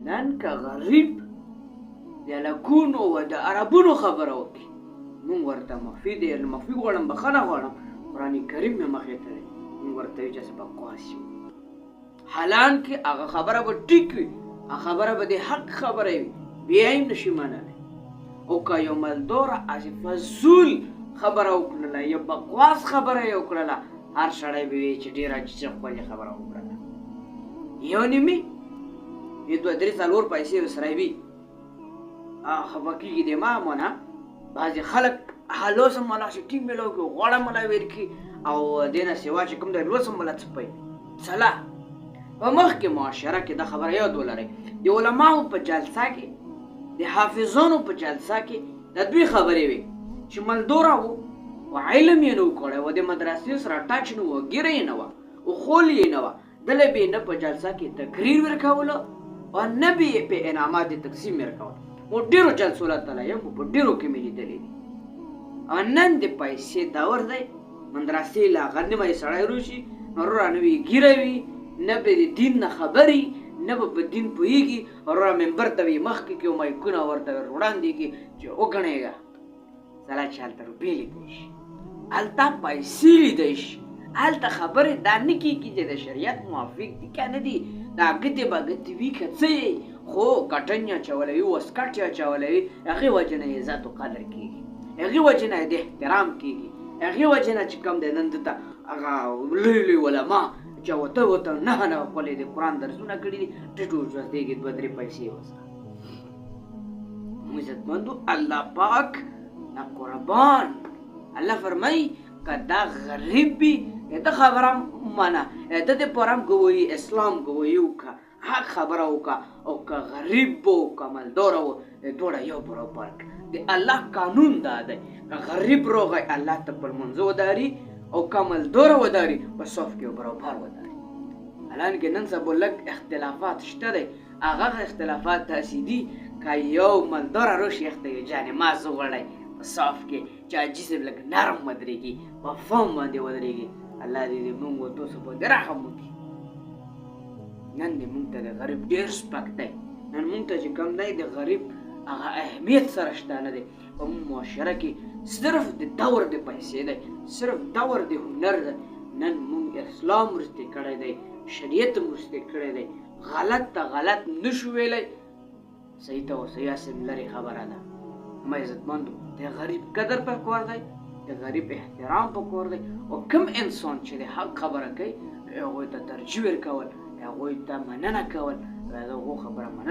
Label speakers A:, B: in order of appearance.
A: نن که غریب د لکونو و د عربونو خبره وکړي مونږ ورته معافي غواړم بخښنه غواړم قرآن کریم مې مخې ته دی مونږ ورته وایو چې څه بکواس یو حالانکې هغه خبره به ټیک وي هغه خبره به د حق خبره وي بیا یې نشي منلی او که یو مالداره هسې فضول خبره وکړله یا بکواس خبره یې وکړله هر سړی به وایي چې ډېره عجیبه ښکلې خبره وکړله یو نیمې یې دوه درې څلور پیسې ورسره وي خفه کېږي د ما مونه بعضې خلک لوسم ملا چې ټینګ میله وکړي غوړه ملا ویر کړي او دې نه سوا چې کوم دی لوسم ملا څپوي صلاح په مخکې معاشره کې دا خبره یاد ولرئ د علماو په جلسه کې د حافظانو په جلسه کې د دوی خبرې وي چې مالدوره و او علم یې نه و کړی و د مدرسې سره ټچ نه و ګیره یې نه وه او خول یې نه وه دله به یې نه په جلسه کې تقریر ورکولو او نه به یې په انعامات تقسیم ورکول مو ډېرو جلسو له تله یم په ډېرو کې مې لیدلي دي او نن د پیسې دور دی مدرسې له هغه نیمه سړی روشي وروره نه وي ګیره وي نه به د دین نه خبري نه به په دین پوهېږي وروره ممبر ته وي مخکې کړي او مایکونه ورته وړاندې کړي چې وګڼېږه سلا چې هلته روپۍ لیدی شي هلته پیسې لیدی شي هلته خبرې دا نه کېږي چې د شریعت موافق دي که نه دي دا ګتې به ګتې وي که څه یې خو کټن یې اچولی وي وسکټ یې اچولی وي هغې وجې نه یې عزت و قدر کېږي هغې وجې نه د احترام کېږي هغې وجې نه چې کوم دی نن دته هغه لوی لوی علما چې وته نه خپلې د قرآن درسونه کړي دي ټیټو ژوندېږي دوه درې پیسې ورسره عزتمندو الله پاک نه قربان الله فرمایي که دا غریب وي ته خبره منه ته د پرم ګویي اسلام ګویي وکړه حق خبره وکړه او که غریب و که مالداره و دواړه یو برابر د الله قانون دا دی که غریب روغی الله ته په لمونځه وداري او که مالداره وداري په صف کې برابر وداري حالانکې نن سبا لږ اختلافات شته دی هغه اختلافات داسې دي که یو مالداره راشي یخته یو جانې ما زه غواړی په صف کې چې حاجي صاحب لږ نرم ودرېږي په فهم باندې ودرېږي الله دې موږ و تاسو باندې رحم وکړي نن دې موږ ته د غریب ډېر سپک دی نن موږ ته چې کوم دی د غریب هغه اهمیت سره شته نه دی په موږ معاشره کې صرف د دور د پیسې دی صرف دور د هنر دی نن موږ اسلام وروستی کړی دی شریعت وروستی کړی دی غلط ته غلط نشو ویلی صحیح ته صحیح اسم لرې خبره ده ما عزتمندو د غریب قدر پکار دی د غریب احترام پکار دی او کوم انسان چې د حق خبره کوي هغوی ته ترجیح ورکول هغوی ته مننه کول د هغو خبره منل